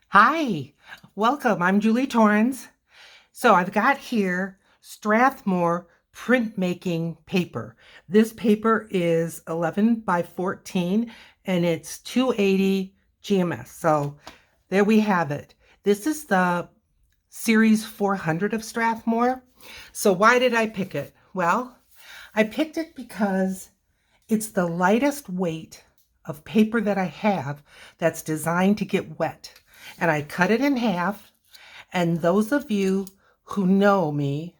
Hi, welcome. I'm Julie Torrens. So I've got here Strathmore printmaking paper. This paper is 11 by 14 and it's 280 GMS. So there we have it. This is the Series 400 of Strathmore. So why did I pick it? Well, I picked it because it's the lightest weight of paper that I have that's designed to get wet. And I cut it in half. And those of you who know me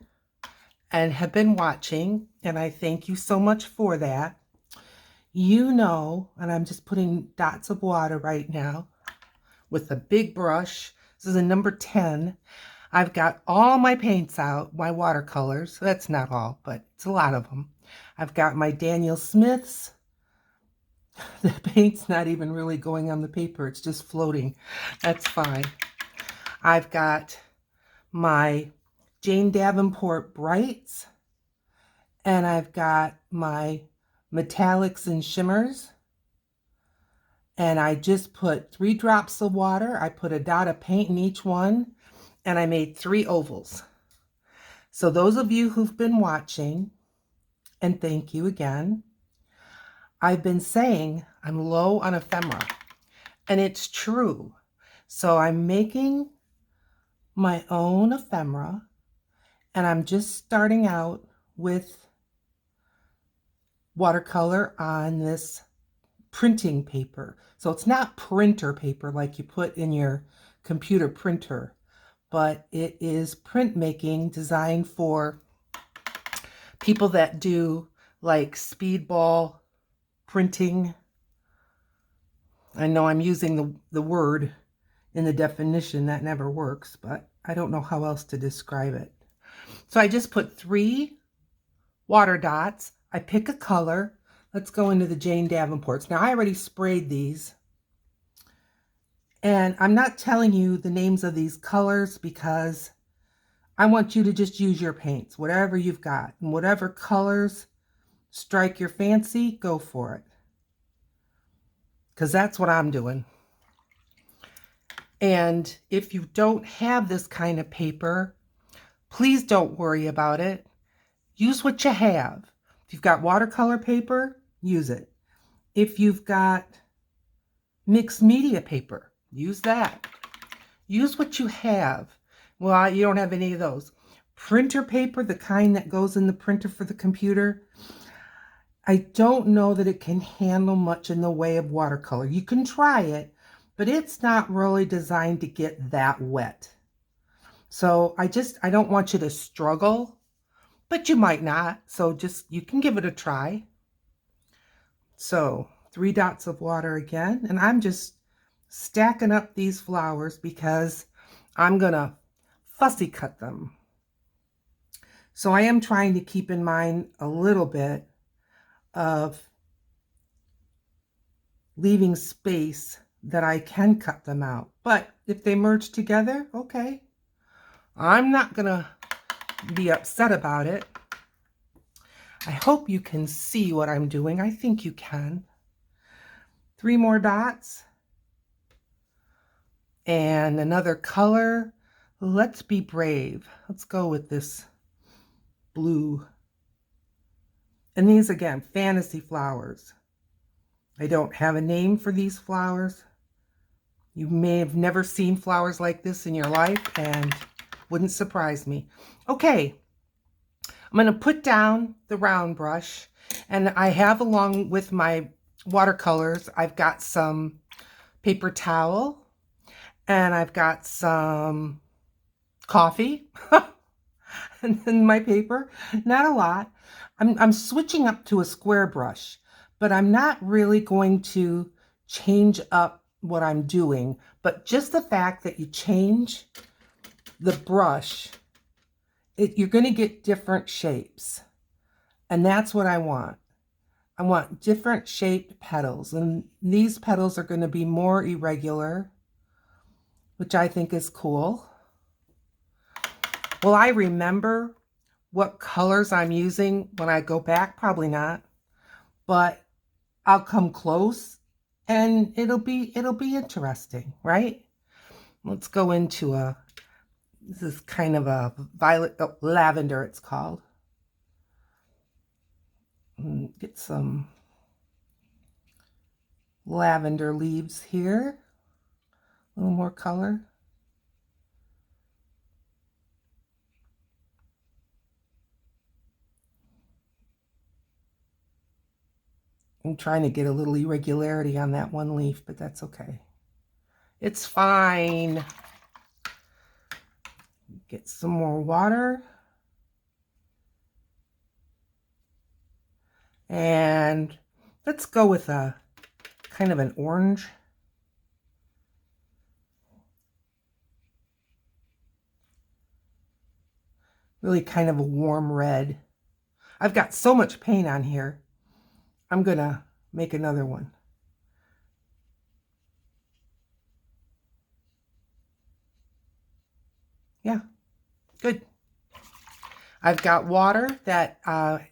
and have been watching, and I thank you so much for that, you know, and I'm just putting dots of water right now with a big brush. This is a number 10. I've got all my paints out, my watercolors. That's not all, but it's a lot of them. I've got my Daniel Smiths. The paint's not even really going on the paper. It's just floating. That's fine. I've got my Jane Davenport Brights. And I've got my metallics and shimmers. And I just put 3 drops of water. I put a dot of paint in each one. And I made 3 ovals. So those of you who've been watching, and thank you again, I've been saying I'm low on ephemera. And it's true. So I'm making my own ephemera. And I'm just starting out with watercolor on this printing paper. So it's not printer paper like you put in your computer printer, but it is printmaking designed for people that do like speedball printing. I know I'm using the word in the definition that never works, but I don't know how else to describe it. So I just put 3 water dots. I pick a color. Let's go into the Jane Davenports. Now I already sprayed these. And I'm not telling you the names of these colors because I want you to just use your paints, whatever you've got. And whatever colors strike your fancy, go for it. Because that's what I'm doing. And if you don't have this kind of paper, please don't worry about it. Use what you have. If you've got watercolor paper, use it. If you've got mixed media paper, use that. Use what you have. Well, you don't have any of those. Printer paper, the kind that goes in the printer for the computer, I don't know that it can handle much in the way of watercolor. You can try it, but it's not really designed to get that wet. So I don't want you to struggle, but you might not. So you can give it a try. So 3 dots of water again, and I'm just stacking up these flowers because I'm gonna fussy cut them. So I am trying to keep in mind a little bit of leaving space that I can cut them out. But if they merge together, okay. I'm not gonna be upset about it. I hope you can see what I'm doing. I think you can. 3 more dots. And another color. Let's be brave. Let's go with this blue. And these, again, fantasy flowers. I don't have a name for these flowers. You may have never seen flowers like this in your life, and wouldn't surprise me. Okay, I'm going to put down the round brush, and I have, along with my watercolors, I've got some paper towel, and I've got some coffee and then my paper. Not a lot. I'm switching up to a square brush, but I'm not really going to change up what I'm doing. But just the fact that you change the brush, you're going to get different shapes. And that's what I want. I want different shaped petals. And these petals are going to be more irregular, which I think is cool. Will I remember what colors I'm using when I go back? Probably not. But I'll come close and it'll be interesting, right? Let's go into this is kind of a violet, lavender it's called. Get some lavender leaves here. A little more color. I'm trying to get a little irregularity on that one leaf, but that's okay. It's fine. Get some more water. And let's go with a kind of an orange. Really kind of a warm red. I've got so much paint on here. I'm gonna make another one. Yeah, good. I've got water that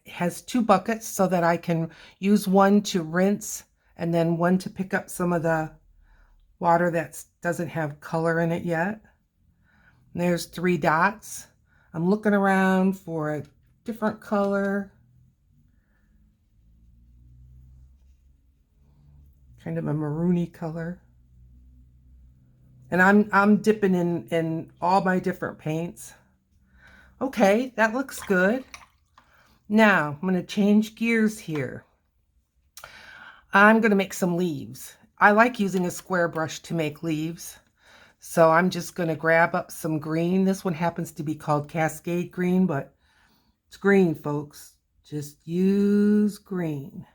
has 2 buckets so that I can use one to rinse and then one to pick up some of the water that doesn't have color in it yet. And there's 3 dots. I'm looking around for a different color. Kind of a maroony color. And I'm dipping in all my different paints. Okay, that looks good. Now, I'm going to change gears here. I'm going to make some leaves. I like using a square brush to make leaves. So I'm just going to grab up some green. This one happens to be called Cascade Green, but it's green, folks. Just use green.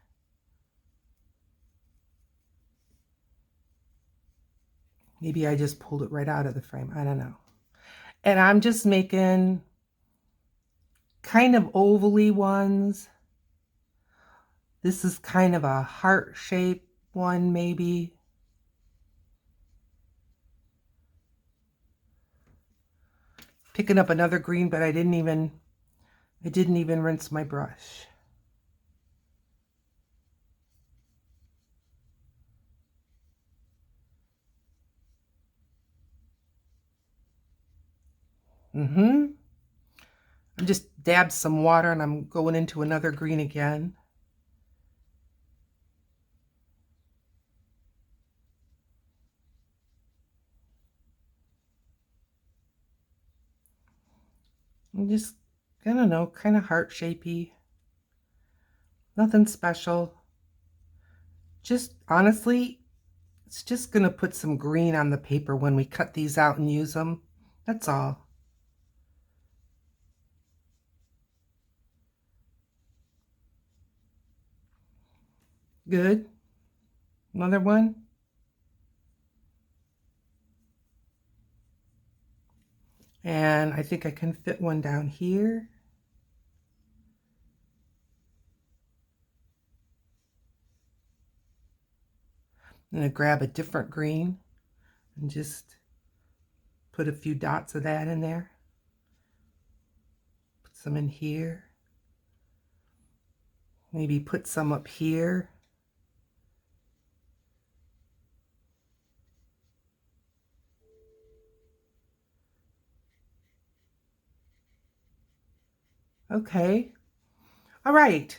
Maybe I just pulled it right out of the frame. I don't know. And I'm just making kind of ovally ones. This is kind of a heart shape one, maybe. Picking up another green, but I didn't even rinse my brush. I just dabbed some water and I'm going into another green again. I'm just, I don't know, kind of heart-shapey. Nothing special. Just, honestly, it's just going to put some green on the paper when we cut these out and use them. That's all. Good. Another one. And I think I can fit one down here. I'm going to grab a different green and just put a few dots of that in there. Put some in here. Maybe put some up here. Okay. All right.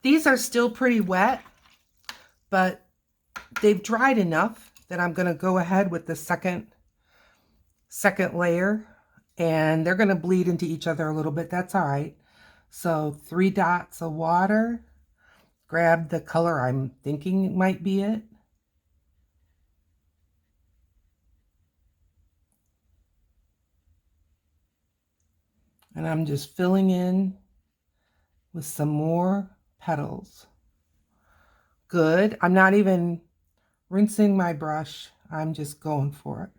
These are still pretty wet, but they've dried enough that I'm going to go ahead with the second layer, and they're going to bleed into each other a little bit. That's all right. So 3 dots of water. Grab the color I'm thinking might be it. And I'm just filling in with some more petals. Good. I'm not even rinsing my brush. I'm just going for it.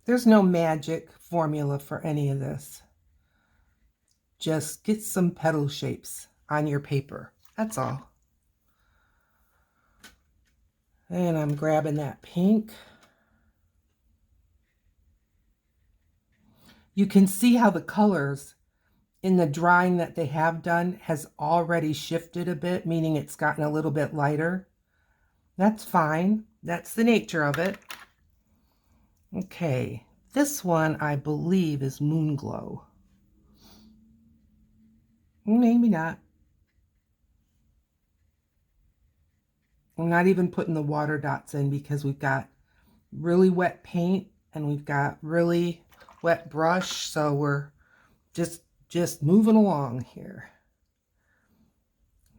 There's no magic formula for any of this. Just get some petal shapes on your paper. That's all. And I'm grabbing that pink. You can see how the colors in the drawing that they have done has already shifted a bit, meaning it's gotten a little bit lighter. That's fine. That's the nature of it. Okay, this one I believe is Moon Glow. Maybe not. I'm not even putting the water dots in because we've got really wet paint and we've got really wet brush, so we're just moving along here.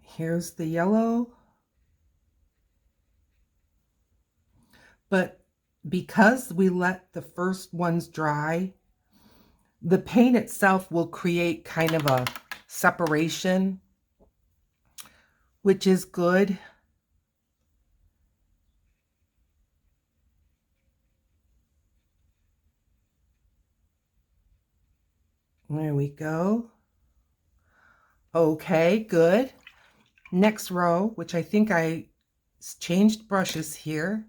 Here's the yellow. But because we let the first ones dry, the paint itself will create kind of a separation, which is good. There we go. Okay, good. Next row, which I think I changed brushes here,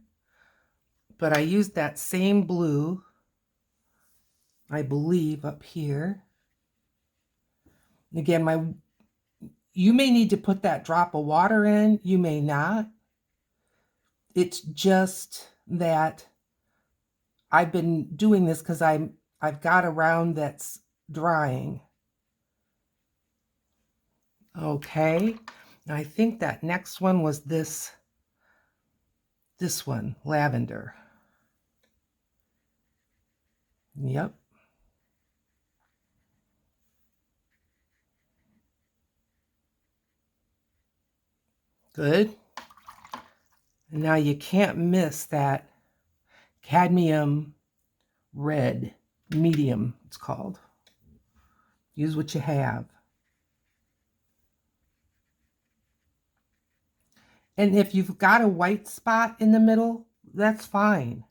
but I used that same blue, I believe, up here. Again, you may need to put that drop of water in, you may not. It's just that I've been doing this because I've got a round that's drying. Okay, I think that next one was this one, lavender. Yep. Good. And now you can't miss that cadmium red, medium it's called. Use what you have. And if you've got a white spot in the middle, that's fine.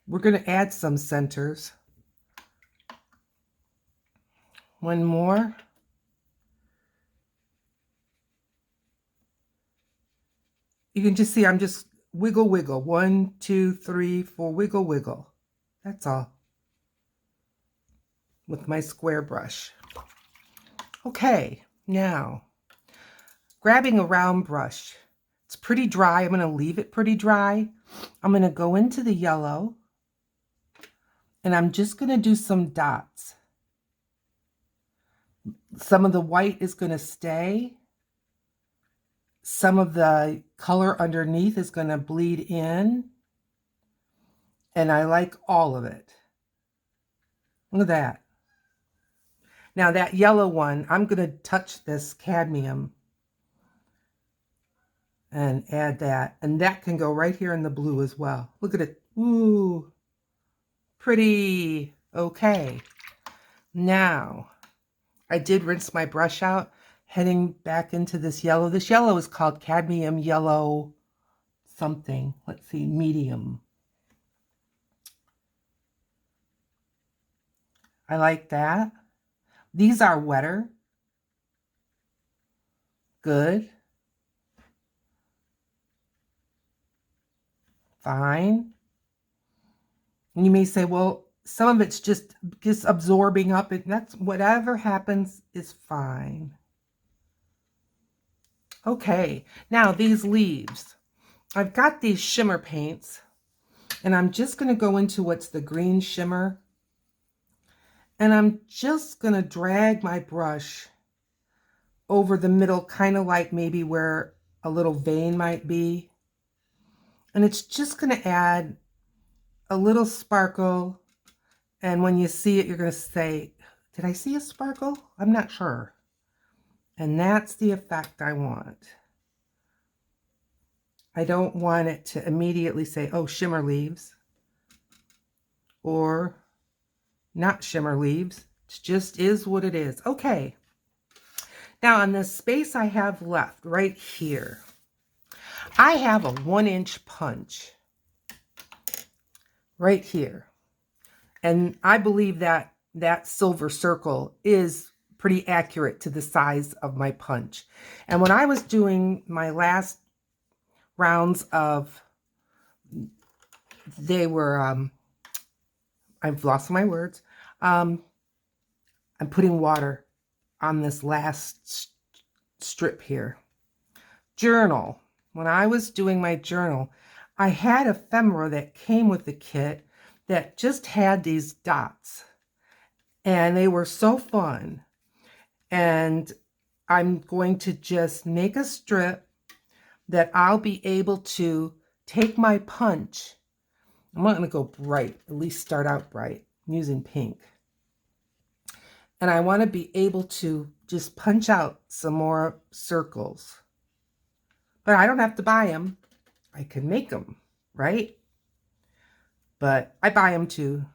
We're going to add some centers. One more. You can just see I'm just wiggle, wiggle. 1, 2, 3, 4, wiggle, wiggle. That's all. With my square brush. Okay, now grabbing a round brush. It's pretty dry. I'm going to leave it pretty dry. I'm going to go into the yellow and I'm just going to do some dots. Some of the white is going to stay. Some of the color underneath is going to bleed in. And I like all of it. Look at that. Now that yellow one, I'm going to touch this cadmium and add that. And that can go right here in the blue as well. Look at it. Ooh, pretty. Okay. Now, I did rinse my brush out, heading back into this yellow. This yellow is called cadmium yellow something. Let's see, medium. I like that. These are wetter. Good. Fine. And you may say, well, some of it's just absorbing up. And that's whatever happens is fine. Okay, now these leaves. I've got these shimmer paints, and I'm just going to go into what's the green shimmer. And I'm just going to drag my brush over the middle, kind of like maybe where a little vein might be. And it's just going to add a little sparkle. And when you see it, you're going to say, did I see a sparkle? I'm not sure. And that's the effect I want. I don't want it to immediately say, oh, shimmer leaves. Or not shimmer leaves. It just is what it is. Okay. Now on the space I have left right here, I have a 1-inch punch right here. And I believe that that silver circle is pretty accurate to the size of my punch. And when I was doing my last rounds of, they were I've lost my words. I'm putting water on this last strip here. Journal. When I was doing my journal, I had ephemera that came with the kit that just had these dots. And they were so fun. And I'm going to just make a strip that I'll be able to take my punch. I'm not going to go bright, at least start out bright. I'm using pink. And I want to be able to just punch out some more circles. But I don't have to buy them. I can make them, right? But I buy them too.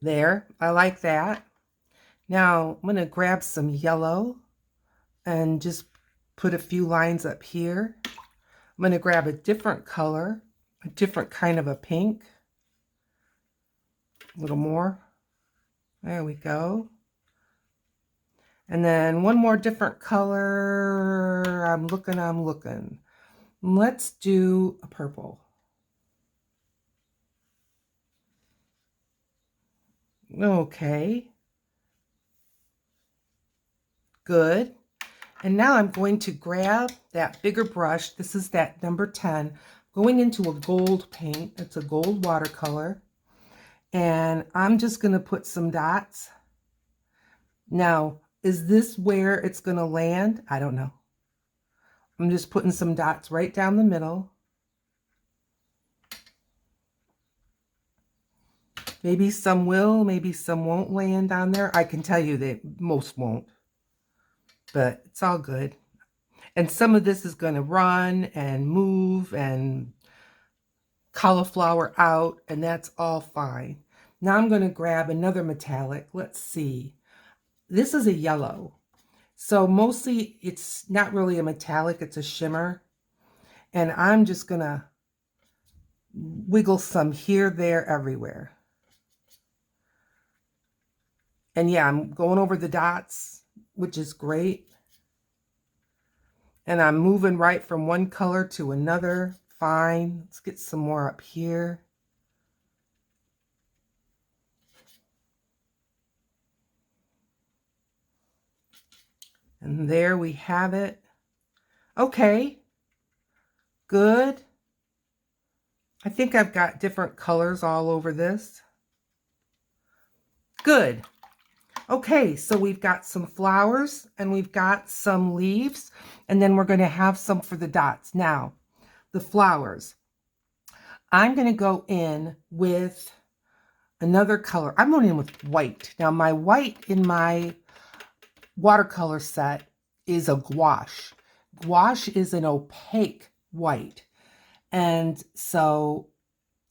There, I like that. Now I'm going to grab some yellow and just put a few lines up here. I'm going to grab a different color, a different kind of a pink. A little more. There we go. And then one more different color. I'm looking. Let's do a purple. Okay. Good. And now I'm going to grab that bigger brush. This is that number 10. Going into a gold paint. It's a gold watercolor. And I'm just going to put some dots. Now, is this where it's going to land? I don't know. I'm just putting some dots right down the middle. Maybe some will, maybe some won't land on there. I can tell you that most won't. But it's all good. And some of this is going to run and move and cauliflower out, and that's all fine. Now I'm going to grab another metallic. Let's see. This is a yellow. So mostly it's not really a metallic, it's a shimmer. And I'm just going to wiggle some here, there, everywhere. And yeah, I'm going over the dots, which is great. And I'm moving right from one color to another. Fine. Let's get some more up here. And there we have it. Okay. Good. I think I've got different colors all over this. Good. Okay, so we've got some flowers and we've got some leaves, and then we're going to have some for the dots. Now, the flowers. I'm going to go in with another color. I'm going in with white. Now, my white in my watercolor set is a gouache. Gouache is an opaque white. And so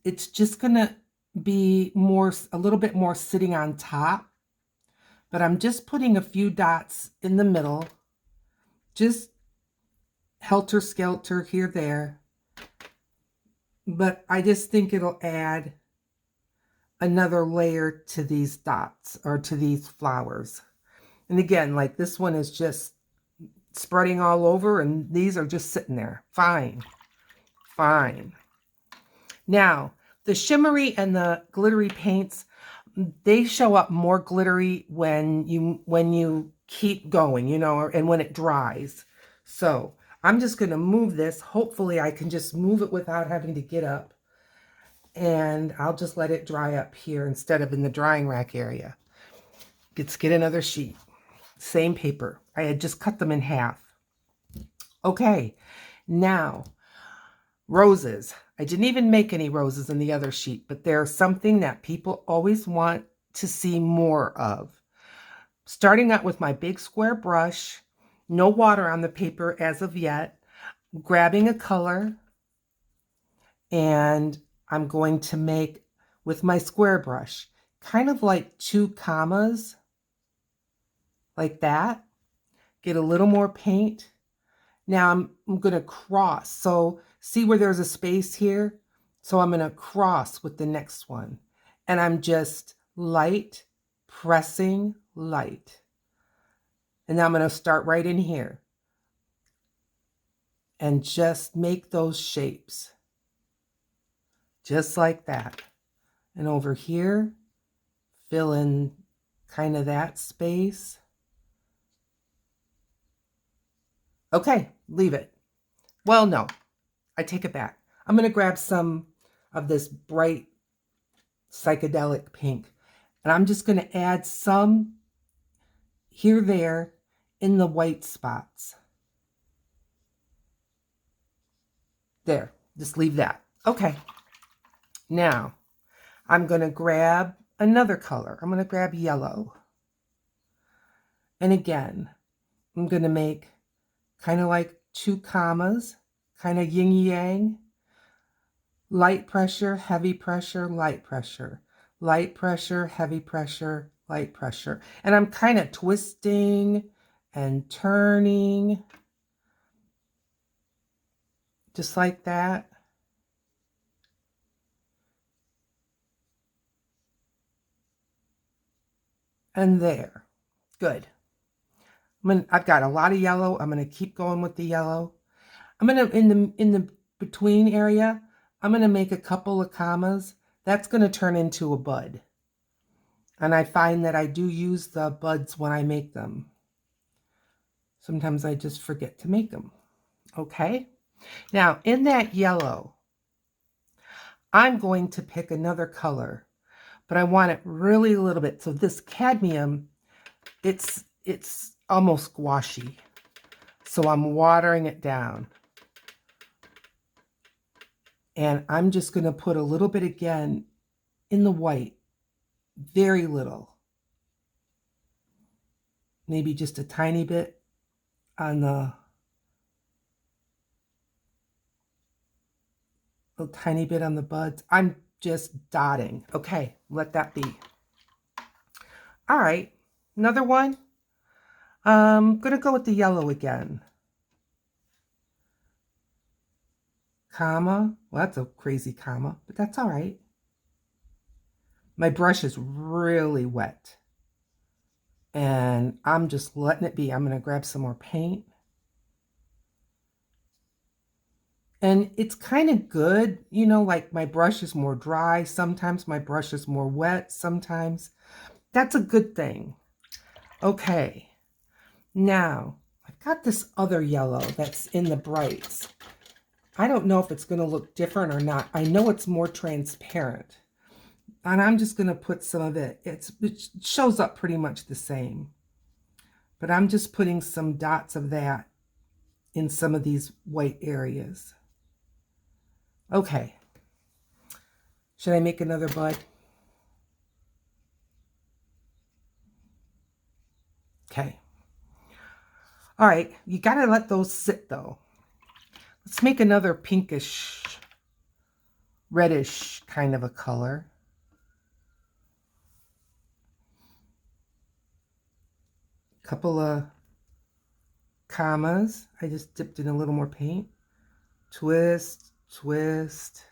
it's just going to be a little bit more sitting on top. But I'm just putting a few dots in the middle, just helter-skelter here, there. But I just think it'll add another layer to these dots or to these flowers. And again, like this one is just spreading all over and these are just sitting there. Fine. Fine. Now, the shimmery and the glittery paints, they show up more glittery when you keep going, you know, and when it dries. So I'm just going to move this. Hopefully I can just move it without having to get up. And I'll just let it dry up here instead of in the drying rack area. Let's get another sheet. Same paper. I had just cut them in half. Okay, now roses. I didn't even make any roses in the other sheet, but they're something that people always want to see more of. Starting out with my big square brush, no water on the paper as of yet, grabbing a color, and I'm going to make, with my square brush, kind of like 2 commas, like that. Get a little more paint. Now I'm going to cross. So see where there's a space here? So I'm going to cross with the next one. And I'm just light, pressing light. And now I'm going to start right in here. And just make those shapes. just like that. And over here, fill in kind of that space. Okay, leave it. Well, no, I take it back. I'm going to grab some of this bright psychedelic pink, and I'm just going to add some here, there, in the white spots. There, just leave that. Okay, now I'm going to grab another color. I'm going to grab yellow. And again, I'm going to make kind of like 2 commas, kind of yin-yang. Light pressure, heavy pressure, light pressure. Light pressure, heavy pressure, light pressure. And I'm kind of twisting and turning. Just like that. And there. Good. I've got a lot of yellow. I'm going to keep going with the yellow. I'm going to, in the between area, I'm going to make a couple of commas. That's going to turn into a bud. And I find that I do use the buds when I make them. Sometimes I just forget to make them. Okay. Now, in that yellow, I'm going to pick another color, but I want it really a little bit. So this cadmium, it's almost squashy. So I'm watering it down. And I'm just going to put a little bit again in the white. Very little. Maybe just a tiny bit on a tiny bit on the buds. I'm just dotting. Okay, let that be. All right, another one. I'm going to go with the yellow again. Comma. Well, that's a crazy comma, but that's all right. My brush is really wet. And I'm just letting it be. I'm going to grab some more paint. And it's kind of good, you know, like my brush is more dry. Sometimes my brush is more wet. Sometimes that's a good thing. Okay. Now, I've got this other yellow that's in the brights. I don't know if it's going to look different or not. I know it's more transparent. And I'm just going to put some of it. It shows up pretty much the same. But I'm just putting some dots of that in some of these white areas. Okay. Should I make another bud? Okay. All right. You got to let those sit though. Let's make another pinkish, reddish kind of a color. Couple of commas. I just dipped in a little more paint. Twist, twist,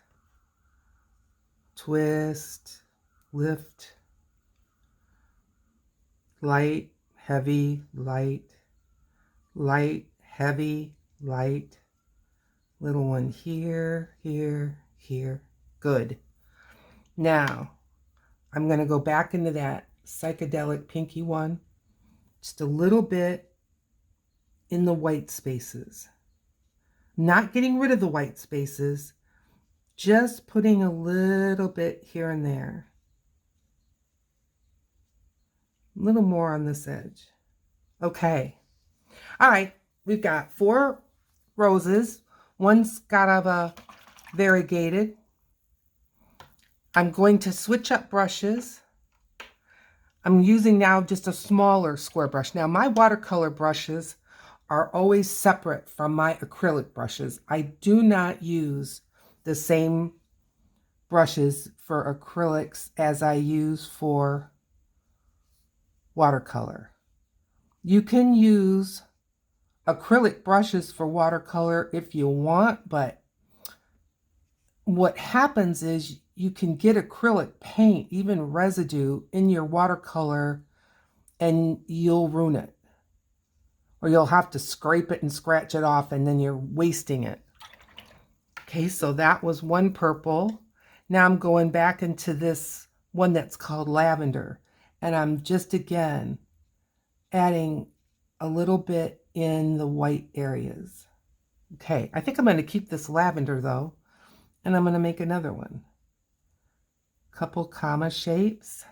twist, lift, light, heavy, light, light, heavy, light, little one here, here, here. Good. Now, I'm going to go back into that psychedelic pinky one. Just a little bit in the white spaces. Not getting rid of the white spaces, just putting a little bit here and there. A little more on this edge. Okay. All right. We've got 4 roses. One's got a variegated. I'm going to switch up brushes. I'm using now just a smaller square brush. Now, my watercolor brushes are always separate from my acrylic brushes. I do not use the same brushes for acrylics as I use for watercolor. You can use acrylic brushes for watercolor if you want, but what happens is you can get acrylic paint, even residue, in your watercolor and you'll ruin it. Or you'll have to scrape it and scratch it off and then you're wasting it. Okay, so that was one purple. Now I'm going back into this one that's called lavender, and I'm just again adding a little bit in the white areas. Okay, I think I'm going to keep this lavender though, and I'm going to make another one. Couple comma shapes.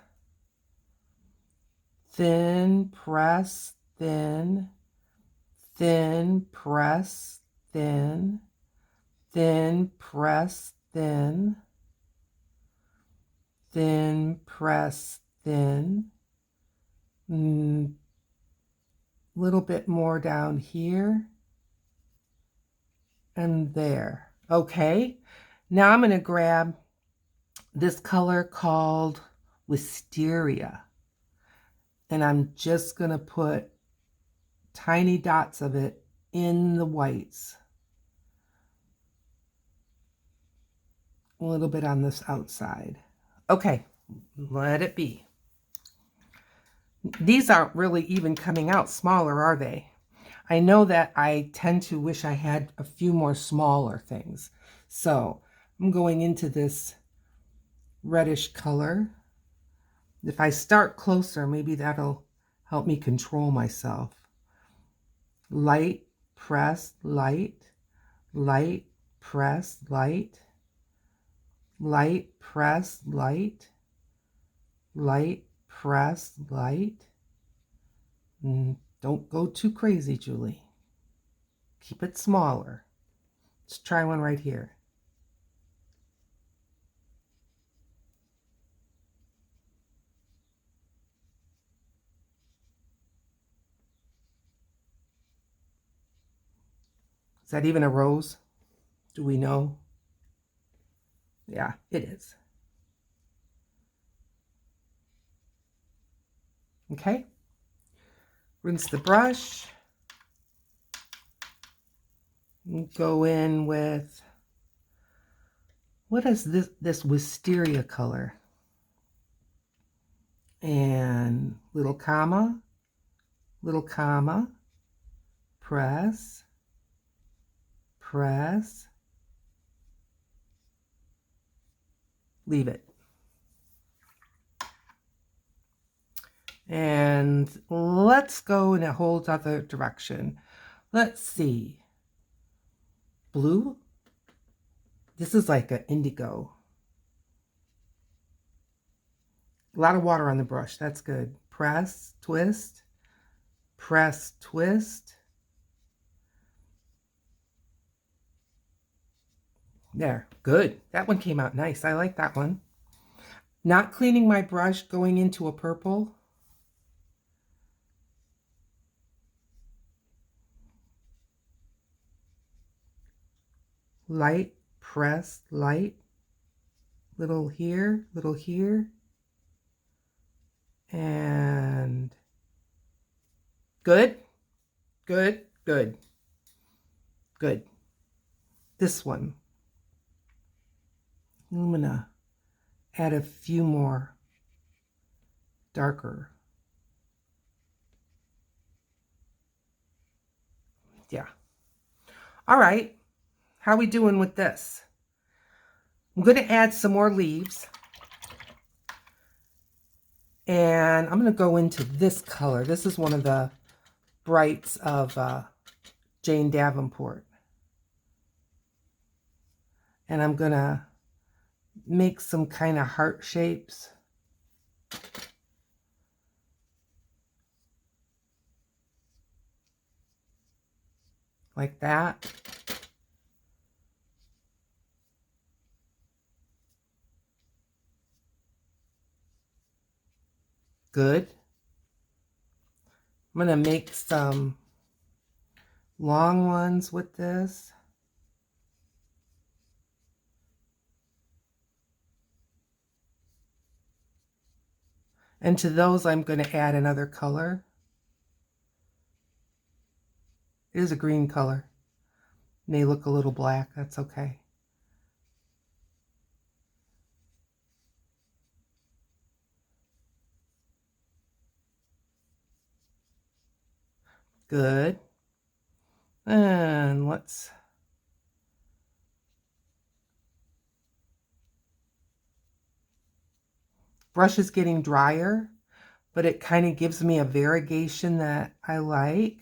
Thin, press, thin, thin, press, thin, thin, press, thin, thin, press, thin. Little bit more down here and there. Okay, now I'm going to grab this color called Wisteria, and I'm just going to put tiny dots of it in the whites. A little bit on this outside. Okay, let it be. These aren't really even coming out smaller, are they? I know that I tend to wish I had a few more smaller things. So I'm going into this reddish color. If I start closer, maybe that'll help me control myself. Light, press, light, light, press, light, light, press, light, light, press, light. Don't go too crazy, Julie. Keep it smaller. Let's try one right here. Is that even a rose? Do we know? Yeah, it is. Okay. Rinse the brush. Go in with, what is this wisteria color? And little comma, press, press, leave it. And let's go in a whole other direction. Let's see. Blue. This is like an indigo. A lot of water on the brush. That's good. Press, twist, press, twist. There. Good. That one came out nice. I like that one. Not cleaning my brush, going into a purple. Light, press, light. Little here, little here. And good, good, good, good. This one, I'm gonna add a few more darker. Yeah. All right, how are we doing with this? I'm gonna add some more leaves. And I'm gonna go into this color. This is one of the brights of Jane Davenport. And I'm gonna make some kind of heart shapes. Like that. Good. I'm gonna make some long ones with this. And to those, I'm going to add another color. It is a green color. May look a little black. That's okay. Good. And let's brush is getting drier, but it kind of gives me a variegation that I like.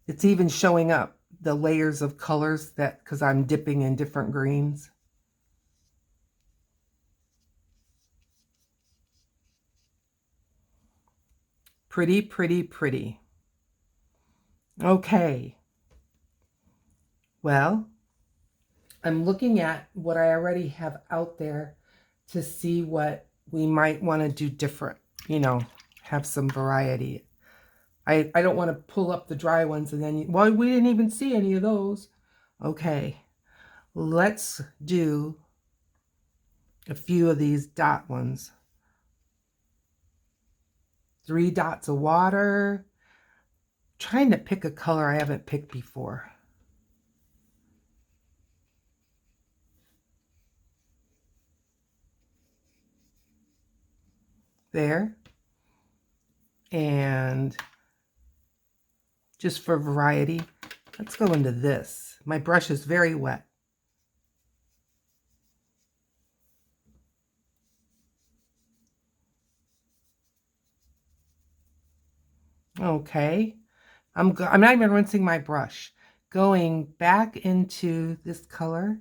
It's even showing up the layers of colors that, because I'm dipping in different greens. Pretty, pretty, pretty. Okay. Well, I'm looking at what I already have out there to see what we might want to do different, you know, have some variety. I don't want to pull up the dry ones and then, well, we didn't even see any of those. Okay, let's do a few of these dot ones. 3 dots of water. Trying to pick a color I haven't picked before. There. And just for variety, let's go into this. My brush is very wet. Okay. I'm not even rinsing my brush. Going back into this color.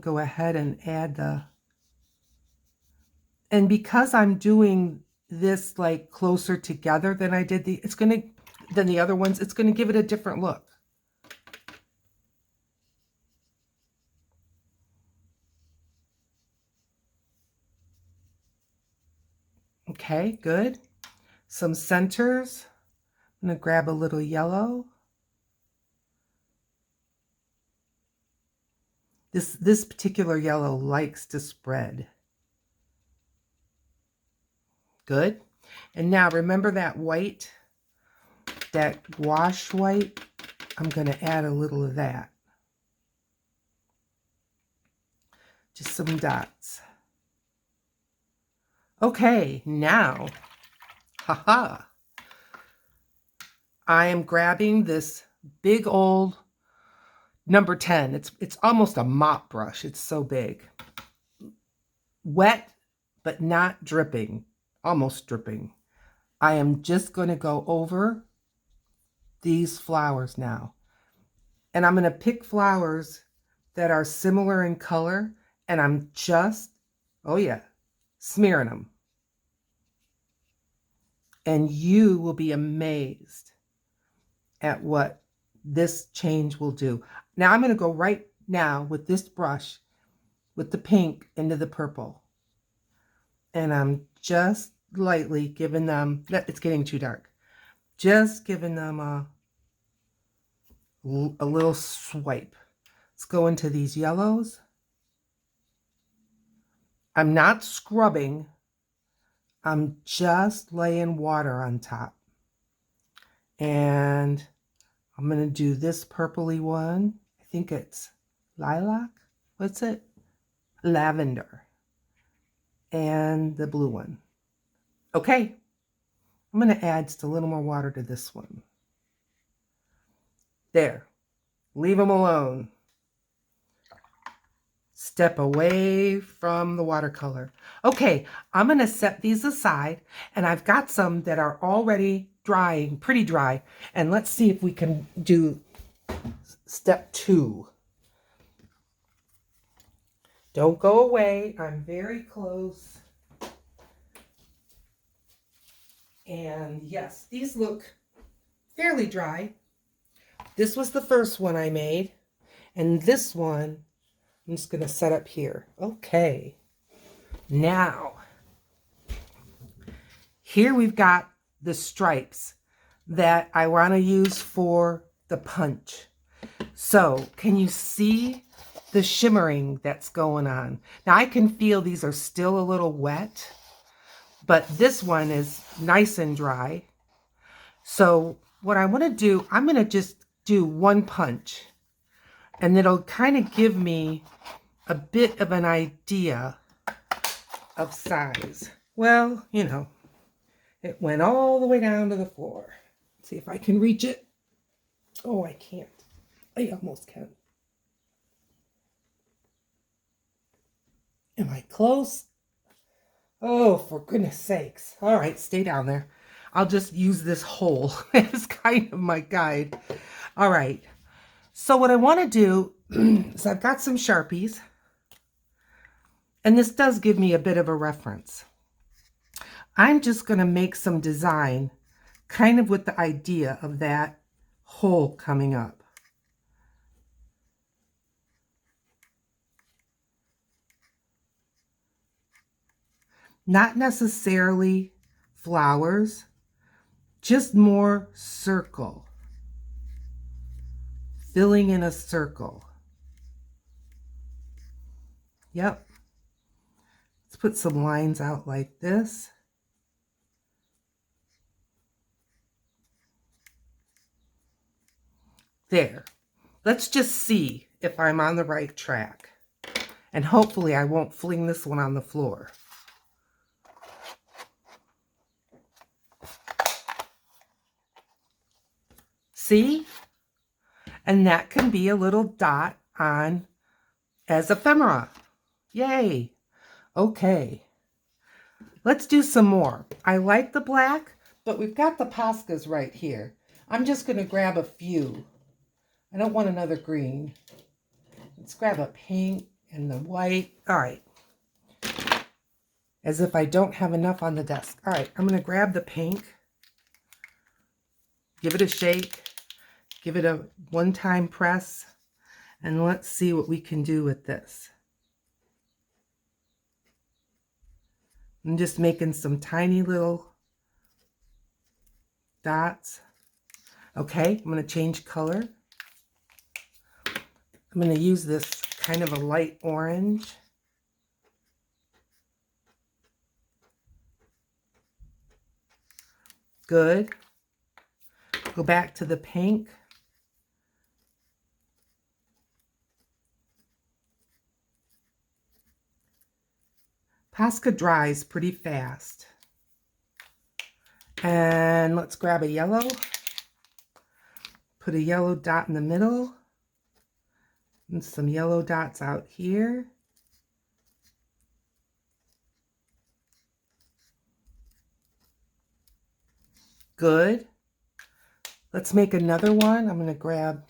Go ahead and add the... And because I'm doing this like closer together than I did than the other ones, it's gonna give it a different look. Okay, good. Some centers. I'm gonna grab a little yellow. This particular yellow likes to spread. Good. And now remember that white, that gouache white? I'm going to add a little of that. Just some dots. Okay, now, haha, I am grabbing this big old number 10. It's almost a mop brush. It's so big. Wet, but not dripping. Almost dripping. I am just going to go over these flowers now. And I'm going to pick flowers that are similar in color. And I'm just, oh yeah, smearing them. And you will be amazed at what this change will do. Now I'm going to go right now with this brush with the pink into the purple. And I'm just lightly giving them, it's getting too dark, just giving them a little swipe. Let's go into these yellows. I'm not scrubbing. I'm just laying water on top. And I'm going to do this purpley one. I think it's lilac. What's it? Lavender. And the blue one. Okay. I'm going to add just a little more water to this one. There. Leave them alone. Step away from the watercolor. Okay, I'm going to set these aside, and I've got some that are already drying, pretty dry, and let's see if we can do step 2. Don't go away. I'm very close. And yes, these look fairly dry. This was the first one I made, and this one I'm just going to set up here. Okay. Now, here we've got the stripes that I want to use for the punch. So, can you see the shimmering that's going on? Now, I can feel these are still a little wet, but this one is nice and dry. So, what I want to do, I'm going to just do one punch. And it'll kind of give me a bit of an idea of size. Well, you know, it went all the way down to the floor. Let's see if I can reach it. Oh, I can't. I almost can. Am I close? Oh, for goodness sakes. All right, stay down there. I'll just use this hole as kind of my guide. All right. So what I want to do is I've got some Sharpies, and this does give me a bit of a reference. I'm just going to make some design kind of with the idea of that hole coming up. Not necessarily flowers, just more circle. Filling in a circle. Yep. Let's put some lines out like this. There. Let's just see if I'm on the right track. And hopefully I won't fling this one on the floor. See? And that can be a little dot on as ephemera. Yay. Okay. Let's do some more. I like the black, but we've got the Poscas right here. I'm just going to grab a few. I don't want another green. Let's grab a pink and the white. All right. As if I don't have enough on the desk. All right, I'm going to grab the pink. Give it a shake. Give it a one-time press. And let's see what we can do with this. I'm just making some tiny little dots. Okay, I'm going to change color. I'm going to use this kind of a light orange. Good. Go back to the pink. Posca dries pretty fast. And let's grab a yellow. Put a yellow dot in the middle. And some yellow dots out here. Good. Let's make another one. I'm going to grab,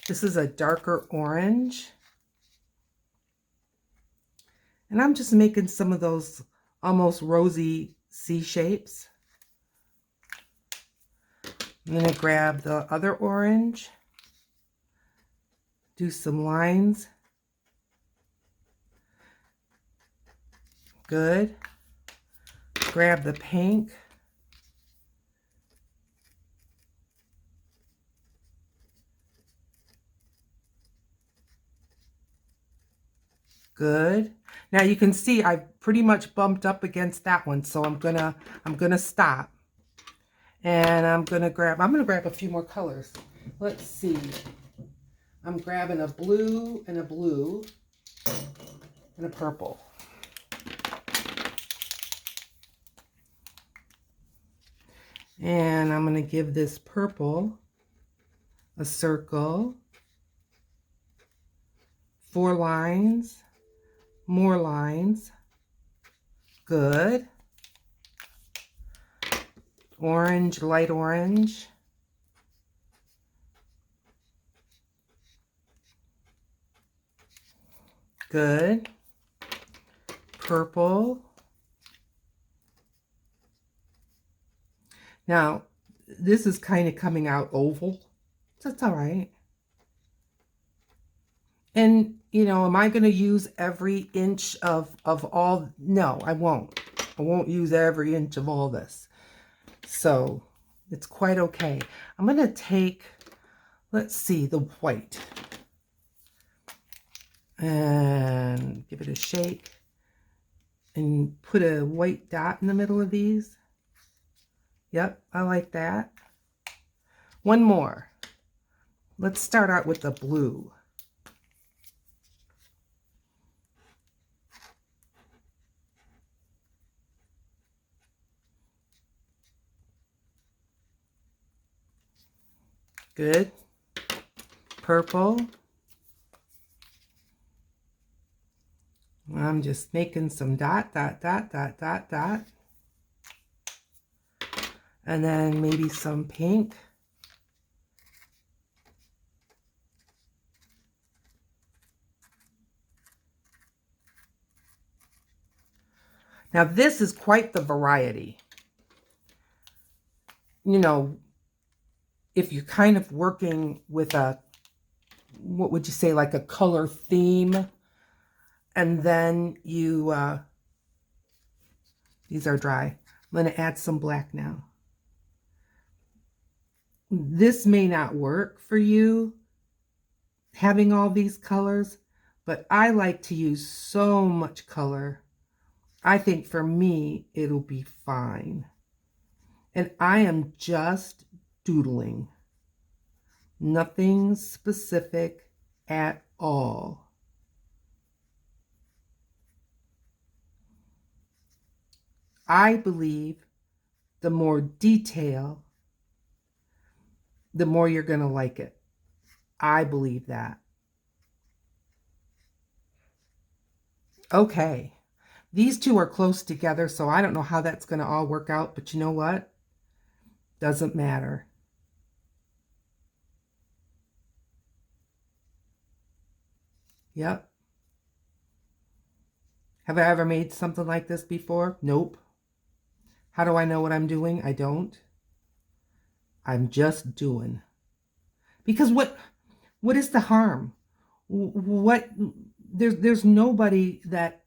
this is a darker orange. And I'm just making some of those almost rosy C shapes. I'm going to grab the other orange. Do some lines. Good. Grab the pink. Good. Now you can see I've pretty much bumped up against that one, so I'm gonna stop. And I'm gonna grab a few more colors. Let's see. I'm grabbing a blue and a blue and a purple. And I'm gonna give this purple a circle, 4 lines. More lines. Good. Orange, light orange. Good. Purple. Now, this is kind of coming out oval. That's all right. And, you know, am I going to use every inch of all? No, I won't. I won't use every inch of all this. So it's quite okay. I'm going to take, let's see, the white. And give it a shake. And put a white dot in the middle of these. Yep, I like that. One more. Let's start out with the blue. Good. Purple. I'm just making some dot, dot, dot, dot, dot, dot. And then maybe some pink. Now this is quite the variety. You know, if you're kind of working with a, what would you say, like a color theme, and then you, these are dry. I'm going to add some black now. This may not work for you, having all these colors, but I like to use so much color. I think for me, it'll be fine. And I am just doodling. Nothing specific at all. I believe the more detail, the more you're going to like it. I believe that. Okay. These two are close together, so I don't know how that's going to all work out, but you know what? Doesn't matter. Yep. Have I ever made something like this before? Nope. How do I know what I'm doing? I don't. I'm just doing. Because what is the harm? What there's nobody that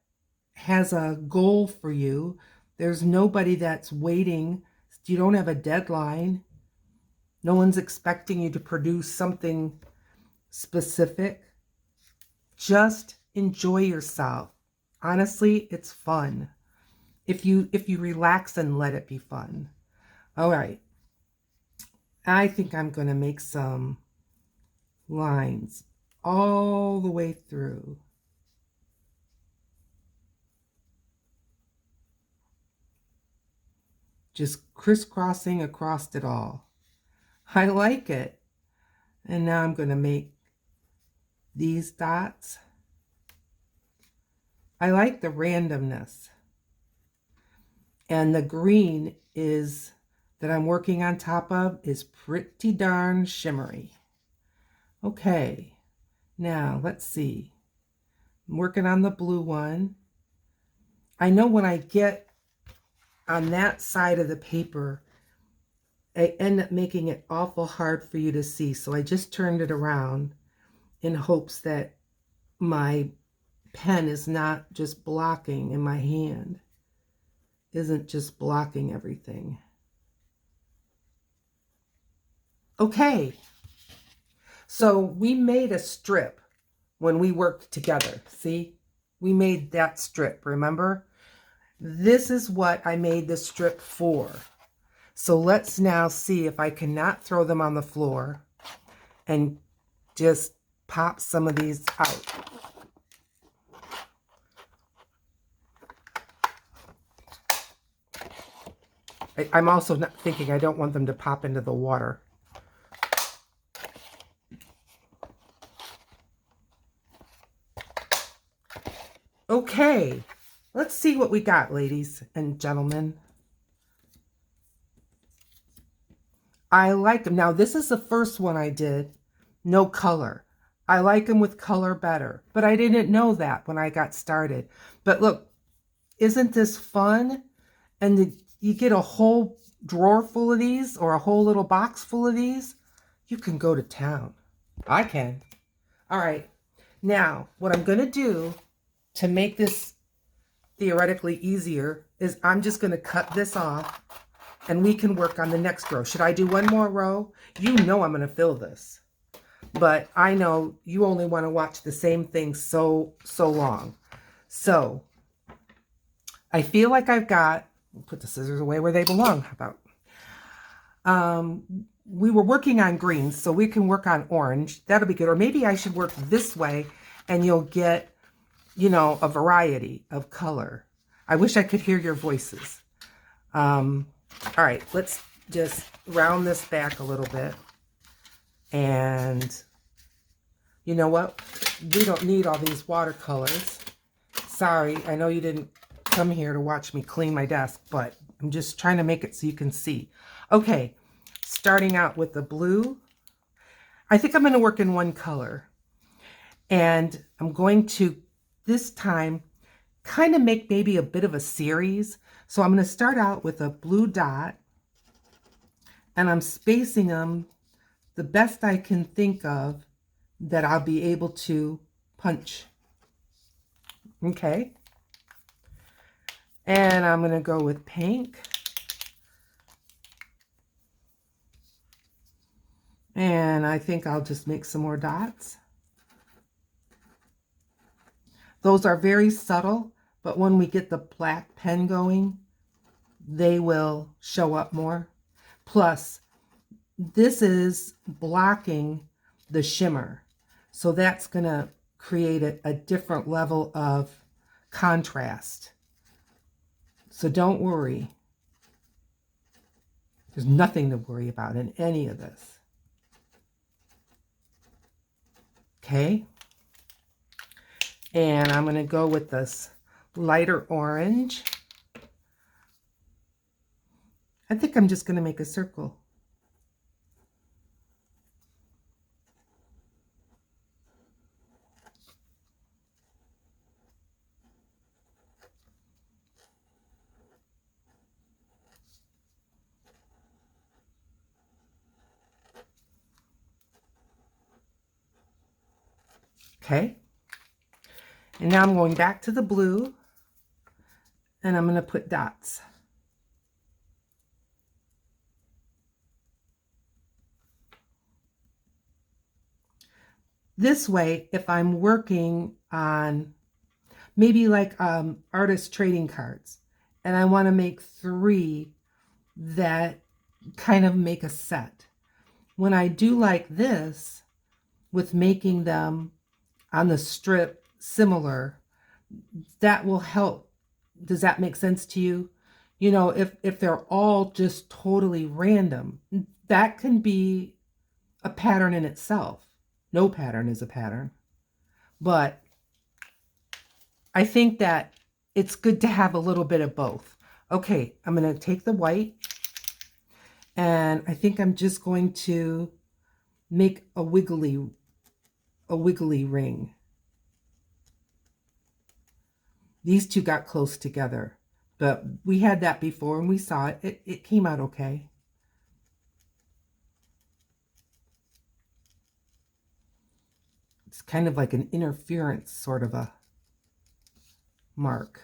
has a goal for you. There's nobody that's waiting. You don't have a deadline. No one's expecting you to produce something specific. Just enjoy yourself. Honestly, it's fun. If you relax and let it be fun. All right. I think I'm going to make some lines all the way through. Just crisscrossing across it all. I like it. And now I'm going to make these dots. I like the randomness. And the green is that I'm working on top of is pretty darn shimmery. Okay, now let's see. I'm working on the blue one. I know when I get on that side of the paper, I end up making it awful hard for you to see. So I just turned it around in hopes that my pen is not just blocking, and my hand isn't just blocking everything. Okay, so we made a strip when we worked together. See, we made that strip, remember? This is what I made the strip for. So let's now see if I cannot throw them on the floor and just pop some of these out. I'm also not thinking I don't want them to pop into the water. Okay, let's see what we got, ladies and gentlemen. I like them. Now, this is the first one I did. No color. I like them with color better. But I didn't know that when I got started. But look, isn't this fun? And you get a whole drawer full of these or a whole little box full of these. You can go to town. I can. All right. Now, what I'm going to do to make this theoretically easier is I'm just going to cut this off and we can work on the next row. Should I do one more row? You know I'm going to fill this. But I know you only want to watch the same thing so long. So I feel like I've got, we'll put the scissors away where they belong. How about, we were working on greens, so we can work on orange. That'll be good. Or maybe I should work this way and you'll get, you know, a variety of color. I wish I could hear your voices. All right, let's just round this back a little bit. And you know what? We don't need all these watercolors. Sorry, I know you didn't come here to watch me clean my desk, but I'm just trying to make it so you can see. Okay, starting out with the blue. I think I'm going to work in one color. And I'm going to, this time, kind of make maybe a bit of a series. So I'm going to start out with a blue dot. And I'm spacing them the best I can think of that I'll be able to punch. Okay. And I'm going to go with pink. And I think I'll just make some more dots. Those are very subtle, but when we get the black pen going, they will show up more. Plus, this is blocking the shimmer. So that's going to create a different level of contrast. So don't worry. There's nothing to worry about in any of this. Okay. And I'm going to go with this lighter orange. I think I'm just going to make a circle. Okay. And now I'm going back to the blue and I'm going to put dots. This way, if I'm working on maybe like artist trading cards and I want to make 3 that kind of make a set. When I do like this with making them on the strip similar, that will help. Does that make sense to you? You know, if they're all just totally random, that can be a pattern in itself. No pattern is a pattern. But I think that it's good to have a little bit of both. Okay, I'm going to take the white and I think I'm just going to make a wiggly ring. These two got close together, but we had that before and we saw it. It came out okay. It's kind of like an interference sort of a mark.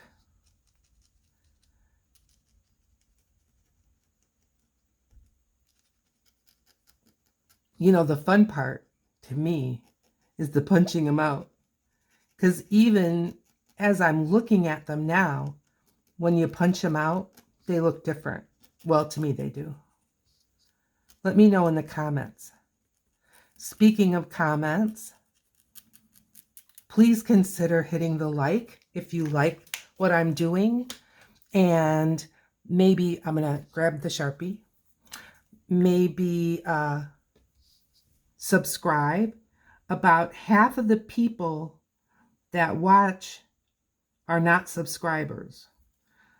You know, the fun part to me is the punching them out. Because even as I'm looking at them now, when you punch them out, they look different. Well, to me, they do. Let me know in the comments. Speaking of comments, please consider hitting the like if you like what I'm doing. And maybe I'm going to grab the Sharpie. Maybe subscribe. About half of the people that watch are not subscribers.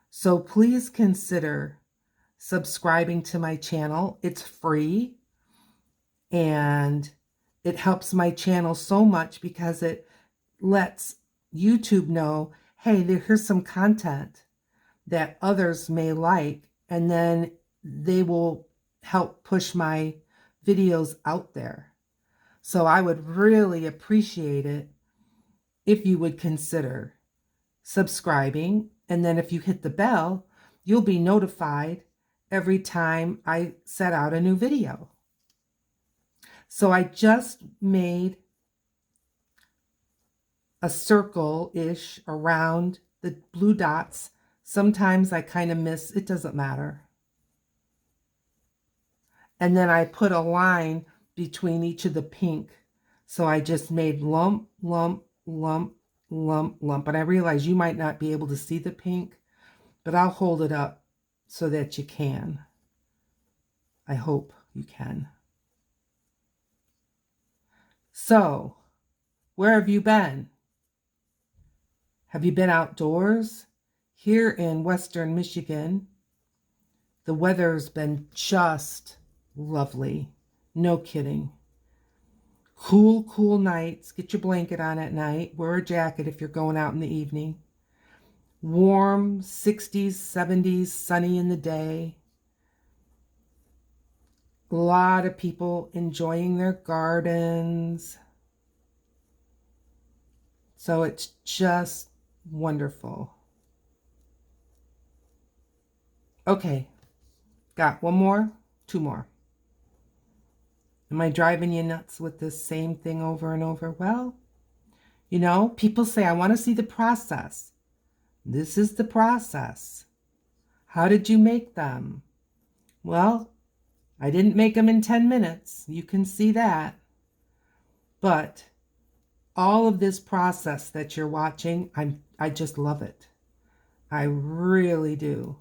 So please consider subscribing to my channel. It's free and it helps my channel so much because it lets YouTube know, hey, here's some content that others may like, and then they will help push my videos out there. So I would really appreciate it if you would consider subscribing, and then if you hit the bell, you'll be notified every time I set out a new video. So I just made a circle-ish around the blue dots. Sometimes I kind of miss, it doesn't matter. And then I put a line between each of the pink. So I just made lump, lump, lump, lump, lump. And I realize you might not be able to see the pink, but I'll hold it up so that you can. I hope you can. So, where have you been? Have you been outdoors? Here in Western Michigan, the weather's been just lovely. No kidding. Cool, cool nights. Get your blanket on at night. Wear a jacket if you're going out in the evening. Warm 60s, 70s, sunny in the day. A lot of people enjoying their gardens. So it's just wonderful. Okay, got one more, two more. Am I driving you nuts with this same thing over and over? Well, you know, people say, I want to see the process. This is the process. How did you make them? Well, I didn't make them in 10 minutes. You can see that. But all of this process that you're watching, I just love it. I really do.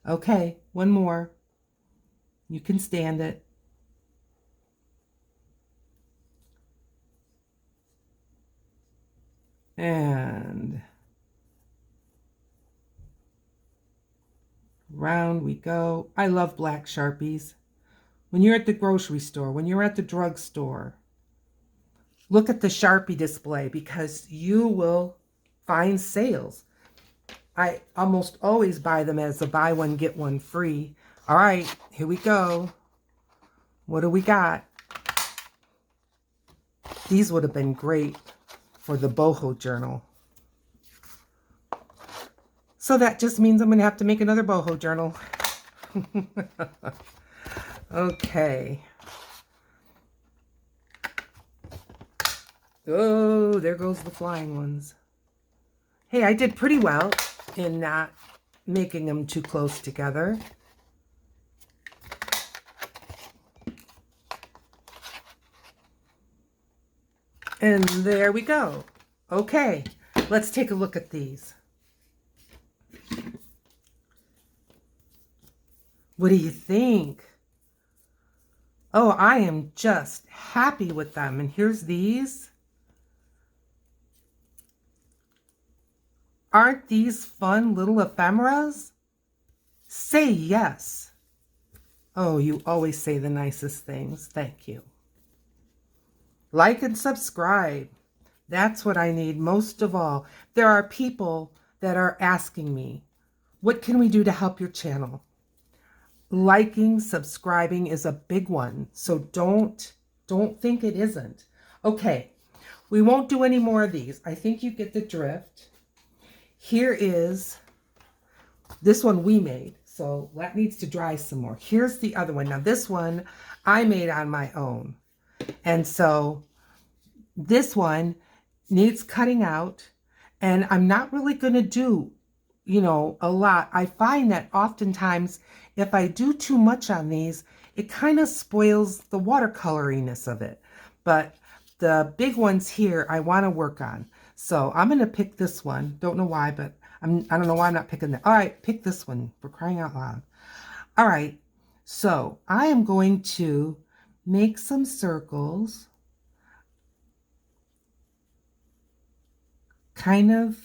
Okay, one more. You can stand it. And round we go. I love black Sharpies. When you're at the grocery store, when you're at the drugstore, look at the Sharpie display because you will find sales. I almost always buy them as a buy one, get one free. All right, here we go. What do we got? These would have been great for the boho journal. So that just means I'm going to have to make another boho journal. Okay. Oh, there goes the flying ones. Hey, I did pretty well in not making them too close together. And there we go. Okay, let's take a look at these. What do you think? Oh, I am just happy with them. And here's these. Aren't these fun little ephemeras? Say yes. Oh, you always say the nicest things. Thank you. Like and subscribe. That's what I need most of all. There are people that are asking me, what can we do to help your channel? Liking, subscribing is a big one. So don't think it isn't. Okay, we won't do any more of these. I think you get the drift. Here is this one we made. So that needs to dry some more. Here's the other one. Now this one I made on my own. And so this one needs cutting out. And I'm not really going to do, you know, a lot. I find that oftentimes if I do too much on these, it kind of spoils the watercoloriness of it. But the big ones here I want to work on. So I'm going to pick this one. Don't know why, but I don't know why I'm not picking that. All right, pick this one for crying out loud. All right, so I am going to make some circles. Kind of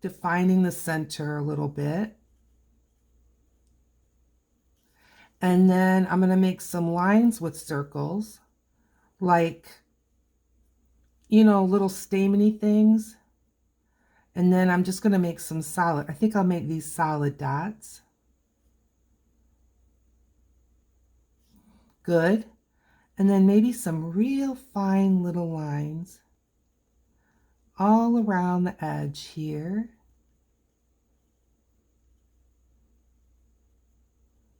defining the center a little bit. And then I'm going to make some lines with circles, like, you know, little stameny things. And then I'm just going to make some solid, I think I'll make these solid dots. Good. And then maybe some real fine little lines all around the edge here.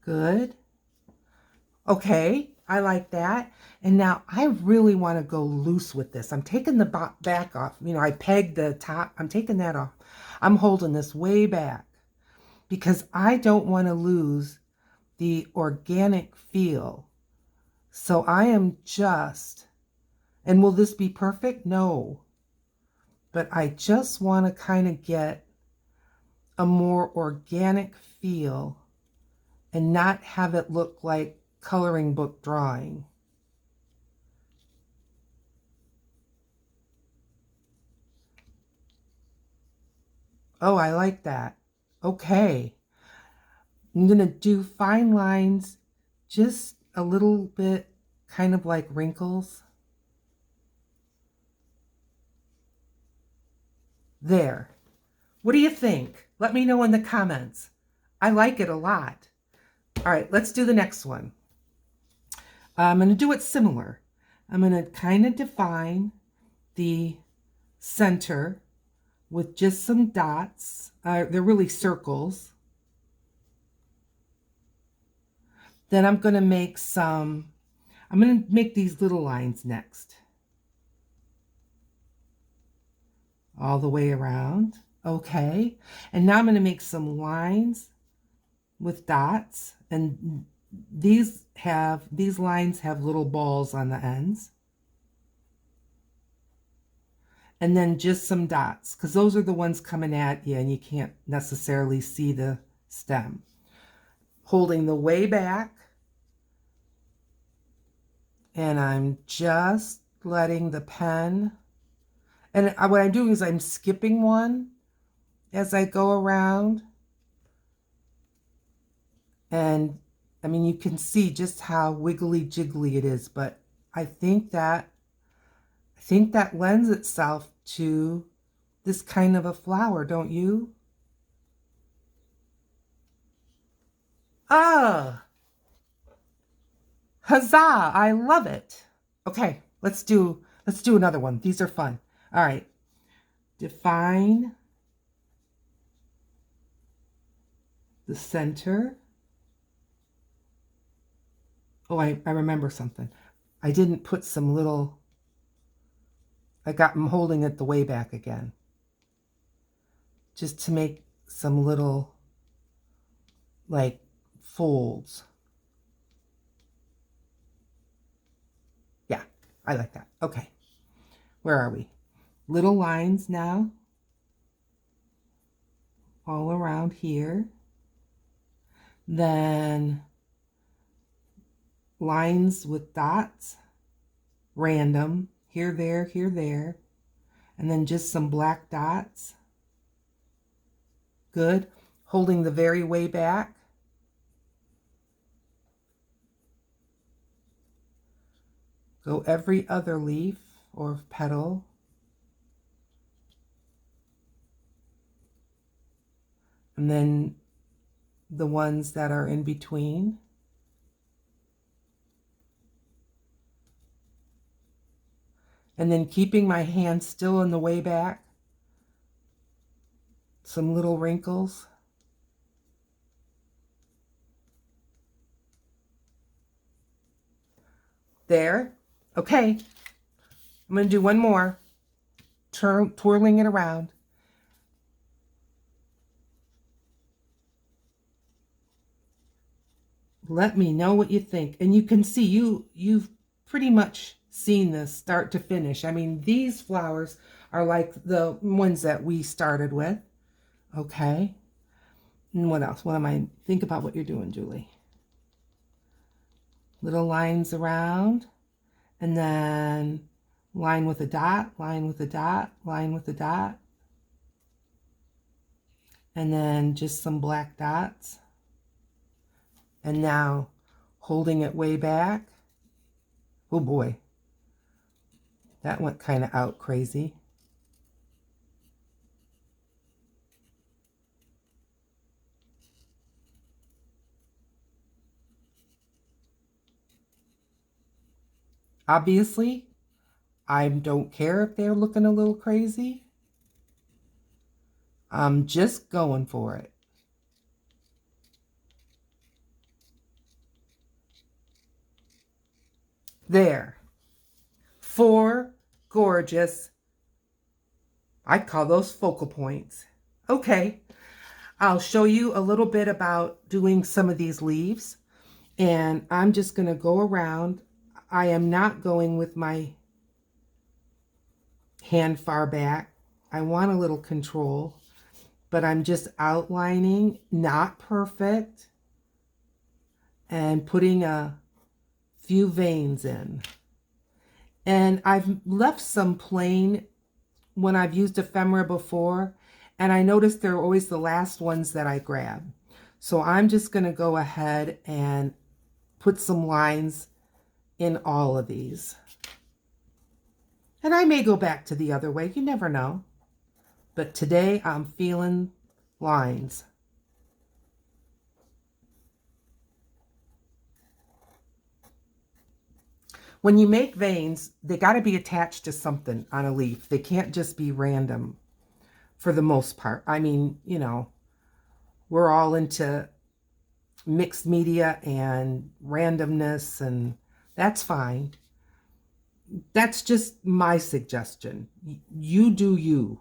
Good. Okay, I like that. And now I really want to go loose with this. I'm taking the back off. You know, I pegged the top. I'm taking that off. I'm holding this way back because I don't want to lose the organic feel. So I am just, and will this be perfect? No. But I just want to kind of get a more organic feel and not have it look like coloring book drawing. Oh, I like that. Okay. I'm going to do fine lines, just a little bit, kind of like wrinkles. There. What do you think? Let me know in the comments. I like it a lot. All right, let's do the next one. I'm going to do it similar. I'm going to kind of define the center with just some dots. They're really circles. Then I'm going to make these little lines next. All the way around. Okay. And now I'm going to make some lines with dots. And these lines have little balls on the ends. And then just some dots, because those are the ones coming at you and you can't necessarily see the stem. Holding the way back, and I'm just letting the pen, and what I'm doing is I'm skipping one as I go around. And I mean, you can see just how wiggly jiggly it is, but I think that lends itself to this kind of a flower, don't you? Ah, huzzah, I love it. Okay, let's do another one. These are fun. All right. Define the center. Oh, I remember something. I didn't put some little, I'm holding it the way back again. Just to make some little, like, folds. Yeah, I like that. Okay, where are we? Little lines now. All around here. Then lines with dots. Random. Here, there, here, there. And then just some black dots. Good. Holding the very way back. Go every other leaf or petal. And then the ones that are in between. And then keeping my hand still in the way back. Some little wrinkles. There. Okay. I'm going to do one more. Twirling it around. Let me know what you think. And you can see you've pretty much seen this start to finish. I mean, these flowers are like the ones that we started with. Okay. And what else? What am I? Think about what you're doing, Julie. Little lines around. And then line with a dot, line with a dot, line with a dot. And then just some black dots. And now holding it way back. Oh boy, that went kind of out crazy. Obviously, I don't care if they're looking a little crazy. I'm just going for it. There. 4 gorgeous, I call those focal points. Okay, I'll show you a little bit about doing some of these leaves. And I'm just going to go around. I am not going with my hand far back. I want a little control, but I'm just outlining, not perfect, and putting a few veins in. And I've left some plain when I've used ephemera before, And I noticed they're always the last ones that I grab. So I'm just going to go ahead and put some lines in all of these. And I may go back to the other way. You never know. But today I'm feeling lines. When you make veins, they got to be attached to something on a leaf. They can't just be random for the most part. I mean, you know, we're all into mixed media and randomness, and that's fine. That's just my suggestion. You do you.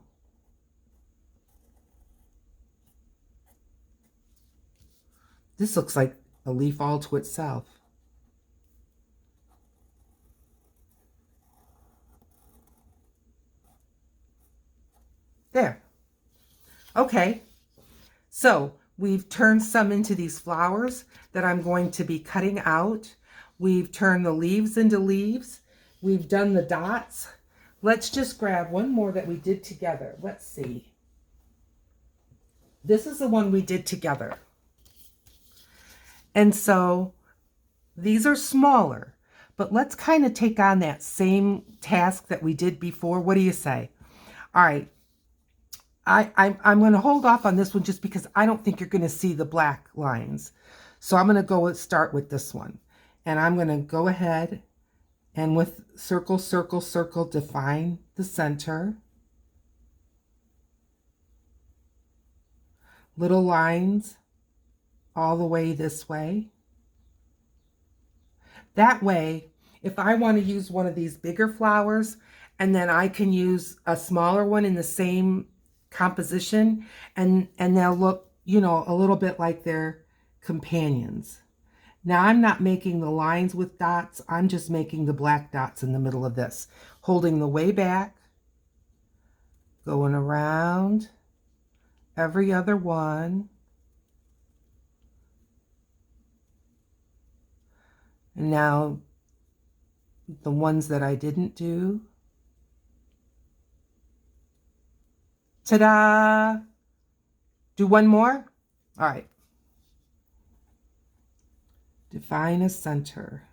This looks like a leaf all to itself. There. Okay. So we've turned some into these flowers that I'm going to be cutting out. We've turned the leaves into leaves. We've done the dots. Let's just grab one more that we did together. Let's see. This is the one we did together. And so these are smaller, but let's kind of take on that same task that we did before. What do you say? All right. I'm going to hold off on this one just because I don't think you're going to see the black lines. So I'm going to start with this one. And I'm going to go ahead and with circle, circle, circle, define the center. Little lines all the way this way. That way, if I want to use one of these bigger flowers, and then I can use a smaller one in the same composition, and they'll look, you know, a little bit like their companions. Now I'm not making the lines with dots. I'm just making the black dots in the middle of this, holding the way back, going around every other one. And now the ones that I didn't do. Ta-da! Do one more? All right. Define a center.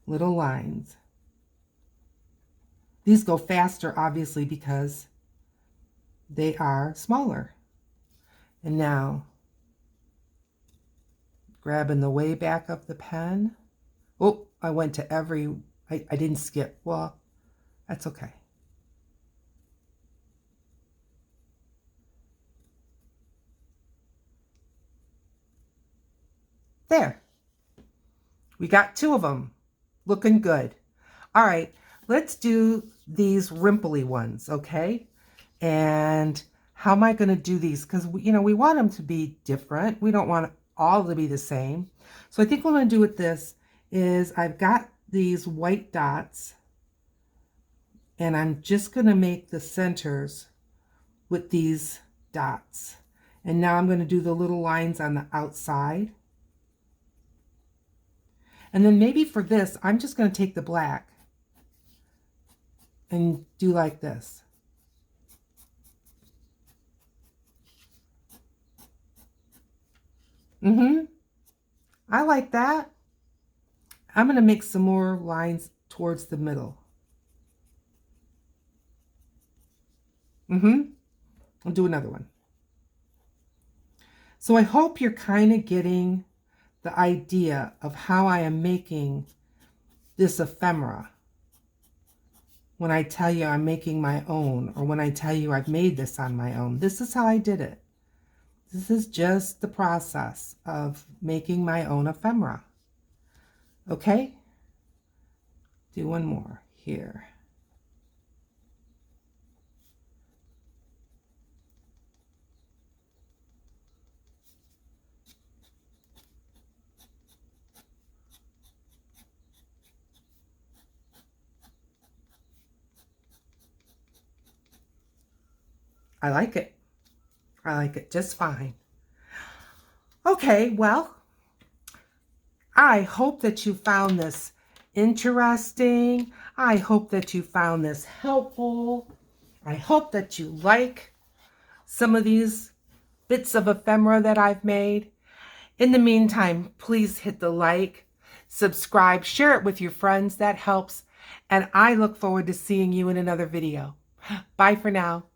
Little lines. These go faster, obviously, because they are smaller. And now, grabbing the way back of the pen. Oh, I went to every, I didn't skip. Well, that's okay. There. We got two of them. Looking good. All right, let's do these rimply ones, okay? And how am I going to do these? Because, you know, we want them to be different. We don't want all to be the same. So I think what I'm going to do with this is I've got these white dots, and I'm just going to make the centers with these dots. And now I'm going to do the little lines on the outside. And then maybe for this, I'm just going to take the black and do like this. I like that. I'm going to make some more lines towards the middle. I'll do another one. So I hope you're kind of getting the idea of how I am making this ephemera. When I tell you I'm making my own, or when I tell you I've made this on my own, this is how I did it. This is just the process of making my own ephemera. Okay? Do one more here. I like it. I like it just fine. Okay, well, I hope that you found this interesting. I hope that you found this helpful. I hope that you like some of these bits of ephemera that I've made. In the meantime, please hit the like, subscribe, share it with your friends. That helps. And I look forward to seeing you in another video. Bye for now.